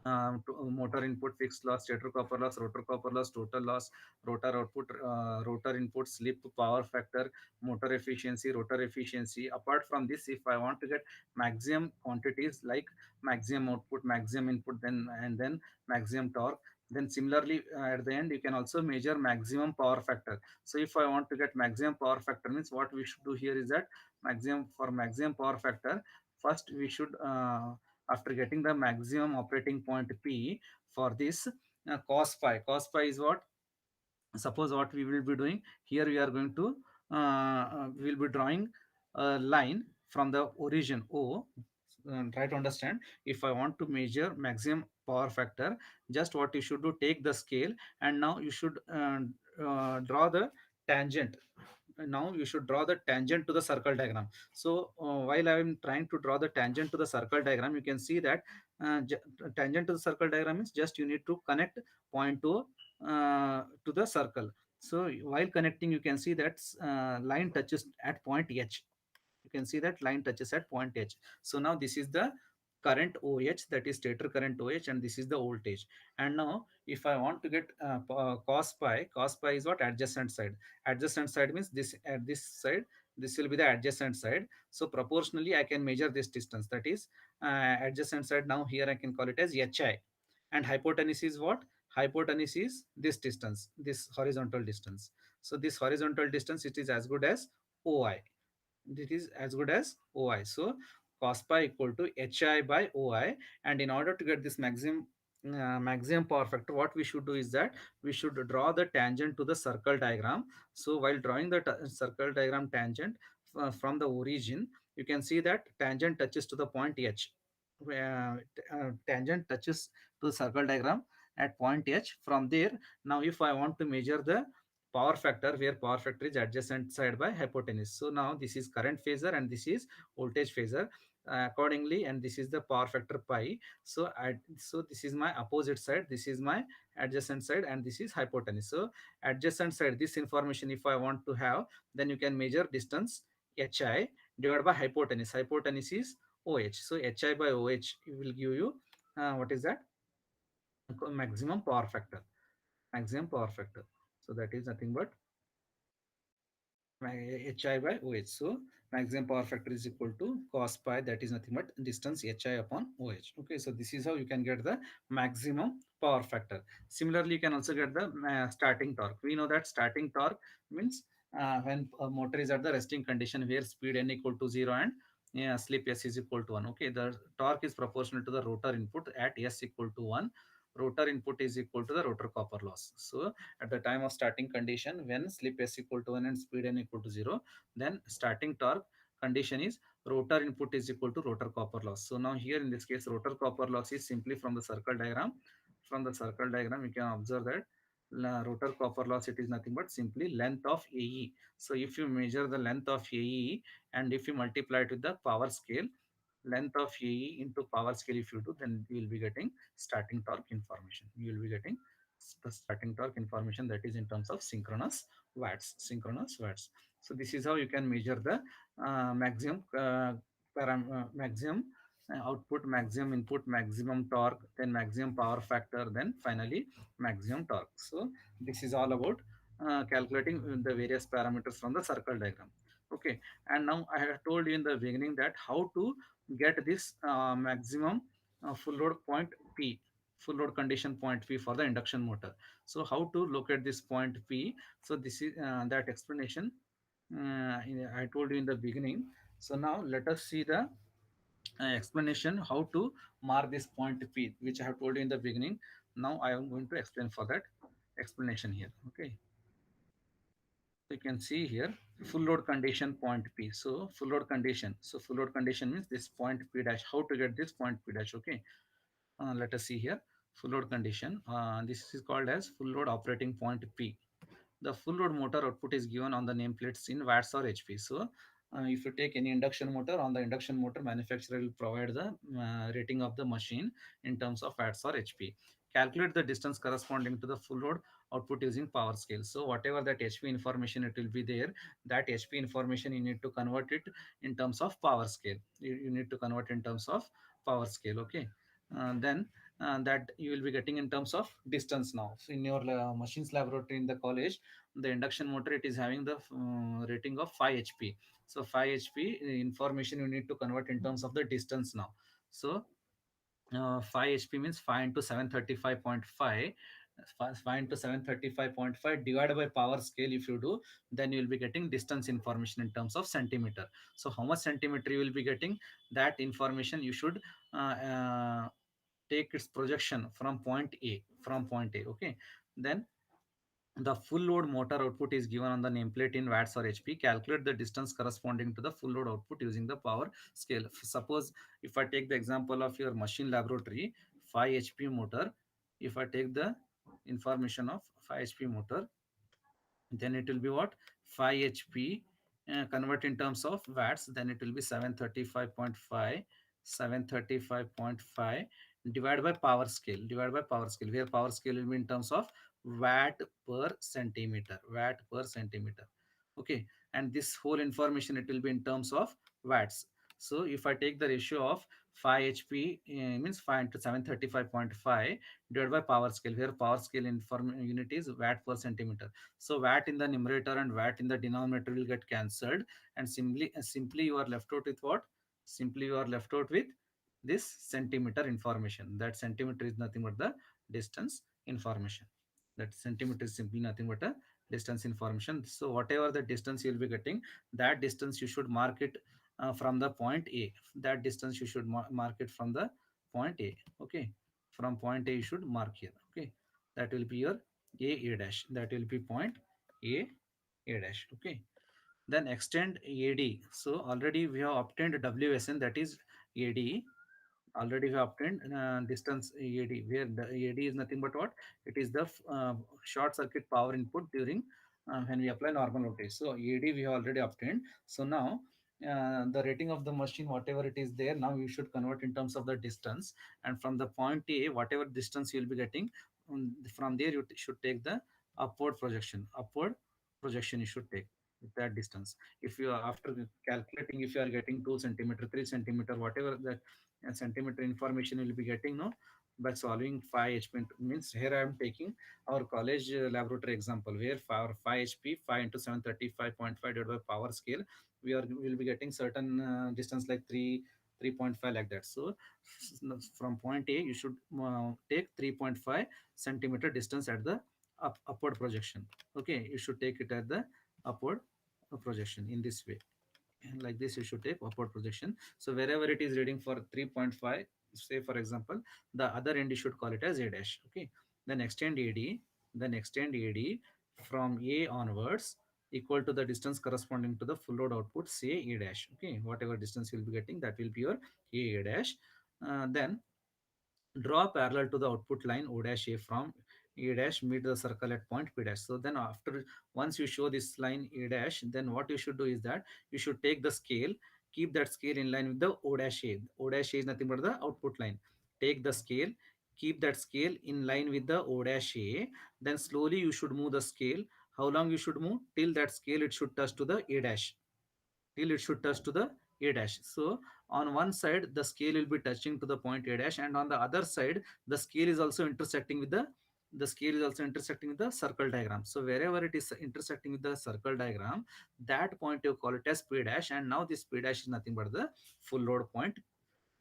motor input, fixed loss, stator copper loss, rotor copper loss, total loss, rotor output, rotor input, slip, power factor, motor efficiency, rotor efficiency. Apart from this, if I want to get maximum quantities like maximum output, maximum input, then maximum torque, then similarly at the end you can also measure maximum power factor. So if I want to get maximum power factor means what we should do here is that maximum power factor, first we should after getting the maximum operating point P for this cos phi. Cos phi is what? Suppose what we will be doing here, we are going to we will be drawing a line from the origin O. Try to understand, if I want to measure maximum power factor, just what you should do, take the scale, and now you should draw the tangent. Now you should draw the tangent to the circle diagram. So while I am trying to draw the tangent to the circle diagram, you can see that tangent to the circle diagram is just you need to connect point to the circle. So while connecting, you can see that line touches at point H. You can see that line touches at point H. So now this is the current OH, that is stator current OH, and this is the voltage. And now if I want to get cos pi is what? Adjacent side. Adjacent side means this, at this side, this will be the adjacent side. So proportionally I can measure this distance, that is adjacent side. Now here I can call it as HI. And hypotenuse is what? Hypotenuse is this distance, this horizontal distance. So this horizontal distance, it is as good as OI. This is as good as OI. So cos pi equal to HI by OI. And in order to get this maximum power factor, what we should do is that we should draw the tangent to the circle diagram. So while drawing the circle diagram tangent from the origin, you can see that tangent touches to the point H. Tangent touches to the circle diagram at point H. From there, now if I want to measure the power factor, where power factor is adjacent side by hypotenuse. So now this is current phasor and this is voltage phasor accordingly, and this is the power factor pi. So so this is my opposite side, this is my adjacent side, and this is hypotenuse. So adjacent side, this information if I want to have, then you can measure distance HI divided by hypotenuse. Hypotenuse is OH. So HI by OH will give you what is that? Maximum power factor. Maximum power factor. So that is nothing but HI by OH. So maximum power factor is equal to cos pi, that is nothing but distance HI upon OH. Okay, so this is how you can get the maximum power factor. Similarly, you can also get the starting torque. We know that starting torque means when a motor is at the resting condition where speed n equal to 0 and slip s is equal to 1. Okay, the torque is proportional to the rotor input at s equal to 1. Rotor input is equal to the rotor copper loss. So at the time of starting condition, when slip s equal to 1 and speed n equal to 0, then starting torque condition is rotor input is equal to rotor copper loss. So now here in this case, rotor copper loss is simply from the circle diagram. From the circle diagram, you can observe that rotor copper loss, it is nothing but simply length of AE. So if you measure the length of AE and if you multiply it with the power scale, length of AE into power scale, if you do, then you will be getting starting torque information. You will be getting the starting torque information, that is in terms of synchronous watts. Synchronous watts. So this is how you can measure the maximum maximum output, maximum input, maximum torque, then maximum power factor, then finally maximum torque. So this is all about calculating the various parameters from the circle diagram. Okay, and now I have told you in the beginning that how to get this maximum full load point P, full load condition point P for the induction motor. So how to locate this point P? So this is that explanation I told you in the beginning. So now let us see the explanation how to mark this point P, which I have told you in the beginning. Now I am going to explain for that explanation here. Okay, so you can see here full load condition point P. So full load condition. So full load condition means this point P dash. How to get this point P dash? Okay, let us see here full load condition. This is called as full load operating point P. The full load motor output is given on the nameplates in watts or HP. So, if you take any induction motor, on the induction motor, manufacturer will provide the rating of the machine in terms of watts or HP. Calculate the distance corresponding to the full load output using power scale. So, whatever that HP information it will be there, that HP information you need to convert it in terms of power scale. You need to convert in terms of power scale. Okay. Then that you will be getting in terms of distance now. So in your machines laboratory in the college, the induction motor it is having the rating of 5 HP. So 5 HP information you need to convert in terms of the distance now. So 5 HP means 5 into 735.5. 5 into 735.5 divided by power scale. If you do, then you will be getting distance information in terms of centimeter. So how much centimeter you will be getting, that information you should take its projection from point A, okay. Then the full load motor output is given on the nameplate in watts or HP. Calculate the distance corresponding to the full load output using the power scale. Suppose if I take the example of your machine laboratory 5 HP motor, if I take the information of 5 HP motor, then it will be what, 5 HP convert in terms of watts, then it will be 735.5, 735.5 divided by power scale, where power scale will be in terms of watt per centimeter, okay. And this whole information it will be in terms of watts. So if I take the ratio of 5 HP means 5 into 735.5 divided by power scale, where power scale unit is watt per centimeter. So watt in the numerator and watt in the denominator will get cancelled, and simply you are left out with what? Simply you are left out with this centimeter information. That centimeter is nothing but the distance information. That centimeter is simply nothing but a distance information. So whatever the distance you will be getting, that distance you should mark it from the point A. That distance you should mark it from the point A. Okay, from point A you should mark here. Okay, that will be your A dash. That will be point A dash. Okay, then extend AD. So already we have obtained WSN, that is AD. Already we have obtained distance AD, where the AD is nothing but what? It is the short circuit power input during when we apply normal voltage. So AD we have already obtained. So now the rating of the machine, whatever it is there, now you should convert in terms of the distance. And from the point A, whatever distance you will be getting, from there you should take the upward projection. Upward projection you should take with that distance. If you are after calculating, if you are getting 2 centimeter, 3 centimeter, whatever the centimeter information you will be getting, no, by solving 5 HP. Means here I am taking our college laboratory example, where for 5 HP, 5 into 735.5 divided by power scale, we will be getting certain distance like 3.5 like that. So from point A you should take 3.5 centimeter distance at the upward projection. Okay, you should take it at the upward projection in this way. And like this you should take upward projection. So wherever it is reading for 3.5, say for example, the other end you should call it as A dash. Okay, then extend AD, from A onwards equal to the distance corresponding to the full load output, say A dash. Okay, whatever distance you'll be getting, that will be your A dash. Then draw parallel to the output line O dash A from A dash, meet the circle at point P dash. So then after, once you show this line A dash, then what you should do is that you should take the scale, keep that scale in line with the O dash A. O dash A is nothing but the output line. Take the scale, keep that scale in line with the O dash A, then slowly you should move the scale. how long you should move till that scale it should touch to the A dash, till it should touch to the A dash. So on one side the scale will be touching to the point A dash, and on the other side the scale is also intersecting with the scale is also intersecting with the circle diagram. So wherever it is intersecting with the circle diagram, that point you call it as P dash, and now this P dash is nothing but the full load point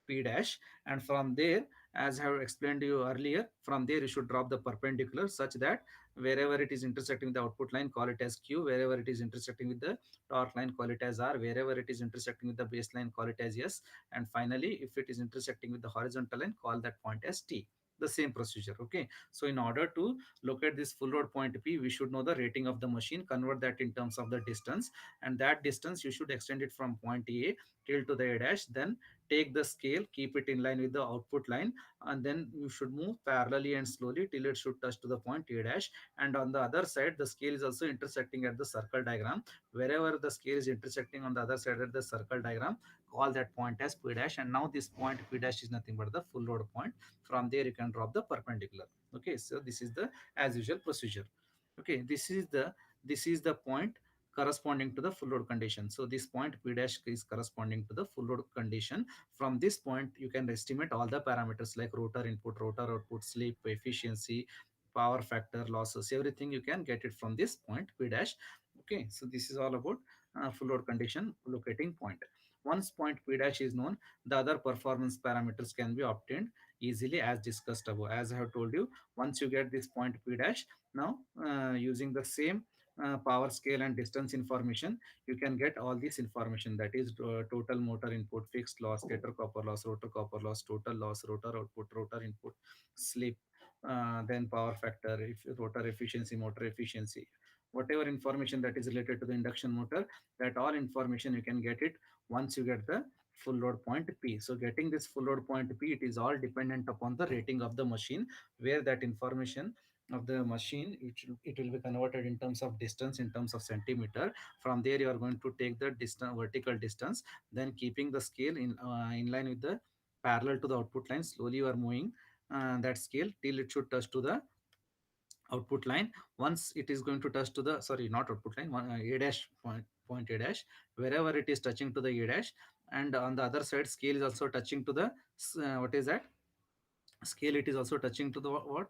P dash. And from there, as I have explained to you earlier, from there you should drop the perpendicular such that wherever it is intersecting with the output line, call it as Q. Wherever it is intersecting with the torque line, call it as R. Wherever it is intersecting with the baseline, call it as S. And finally, if it is intersecting with the horizontal line, call that point as T. The same procedure. Okay. So in order to locate this full load point P, we should know the rating of the machine, convert that in terms of the distance, and that distance you should extend it from point A till to the A dash. Then take the scale, keep it in line with the output line, and then you should move parallelly and slowly till it should touch to the point A dash. And on the other side, the scale is also intersecting at the circle diagram. Wherever the scale is intersecting on the other side at the circle diagram, call that point as P dash. And now this point P dash is nothing but the full load point. From there, you can drop the perpendicular. Okay, so this is the as usual procedure. Okay, this is the point corresponding to the full load condition. So this point P dash is corresponding to the full load condition. From this point, you can estimate all the parameters like rotor input, rotor output, slip, efficiency, power factor, losses, everything you can get it from this point P dash. Okay, so this is all about full load condition locating point. Once point P dash is known, the other performance parameters can be obtained easily as discussed above. As I have told you, once you get this point P dash, now using the same power scale and distance information, you can get all this information, that is total motor input, fixed loss, stator copper loss, rotor copper loss, total loss, rotor output, rotor input, slip, then power factor, if rotor efficiency, motor efficiency, whatever information that is related to the induction motor, that all information you can get it once you get the full load point P. So getting this full load point P, it is all dependent upon the rating of the machine, where that information of the machine, it will be converted in terms of distance, in terms of centimeter. From there you are going to take the distance, vertical distance, then keeping the scale in line with the parallel to the output line, slowly you are moving that scale till it should touch to the output line. Once it is going to touch to the, sorry, not output line, A dash point A dash, wherever it is touching to the A dash, and on the other side scale is also touching to the what is that scale, it is also touching to the what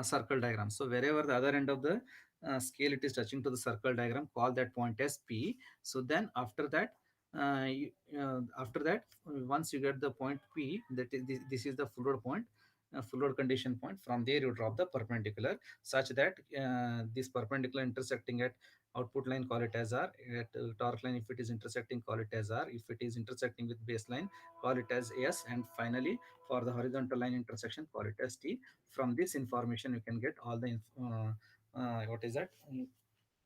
circle diagram. So wherever the other end of the scale it is touching to the circle diagram, call that point as P. So then after that, after that, once you get the point P, that is this is the full load point, full load condition point. From there you drop the perpendicular such that this perpendicular intersecting at output line, call it as R. At torque line, if it is intersecting, call it as R. If it is intersecting with baseline, call it as S. And finally, for the horizontal line intersection, call it as T. From this information you can get all the what is that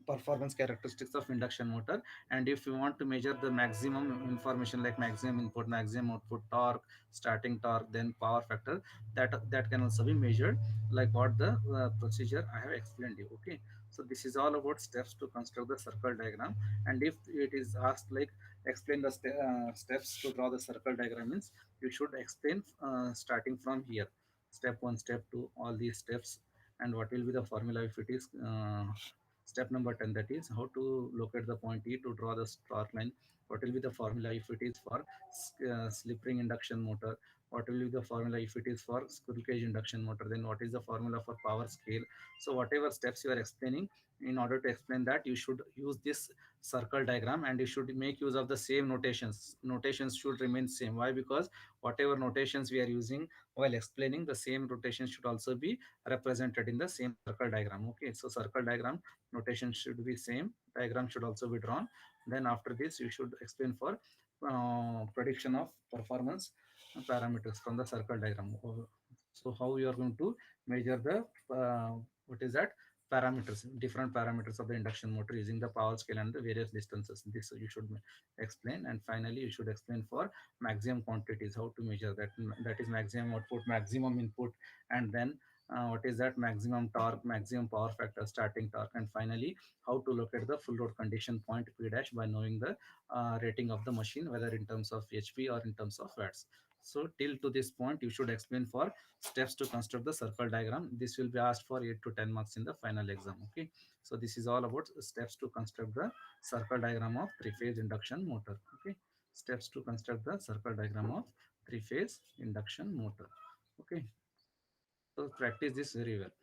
performance characteristics of induction motor. And if you want to measure the maximum information like maximum input, maximum output, torque, starting torque, then power factor, that can also be measured, like what the procedure I have explained you. Okay, so this is all about steps to construct the circle diagram. And if it is asked like explain the steps to draw the circle diagram, means you should explain starting from here, step 1, step 2, all these steps, and what will be the formula if it is step number 10, that is how to locate the point E to draw the torque line. What will be the formula if it is for slip ring induction motor? What will be the formula if it is for squirrel cage induction motor? Then what is the formula for power scale? So whatever steps you are explaining, in order to explain that, you should use this circle diagram, and you should make use of the same notations. Notations should remain same. Why? Because whatever notations we are using while explaining, the same notation should also be represented in the same circle diagram. Okay, so circle diagram notation should be same, diagram should also be drawn. Then after this you should explain for prediction of performance parameters from the circle diagram. So how you are going to measure the what is that parameters, different parameters of the induction motor using the power scale and the various distances, this you should explain. And finally you should explain for maximum quantities, how to measure that, that is maximum output, maximum input, and then what is that maximum torque, maximum power factor, starting torque, and finally how to locate the full load condition point P dash by knowing the rating of the machine, whether in terms of HP or in terms of watts. So till to this point, you should explain for steps to construct the circle diagram. This will be asked for 8 to 10 marks in the final exam. Okay. So this is all about steps to construct the circle diagram of three-phase induction motor. Okay. Steps to construct the circle diagram of three-phase induction motor. Okay. So practice this very well.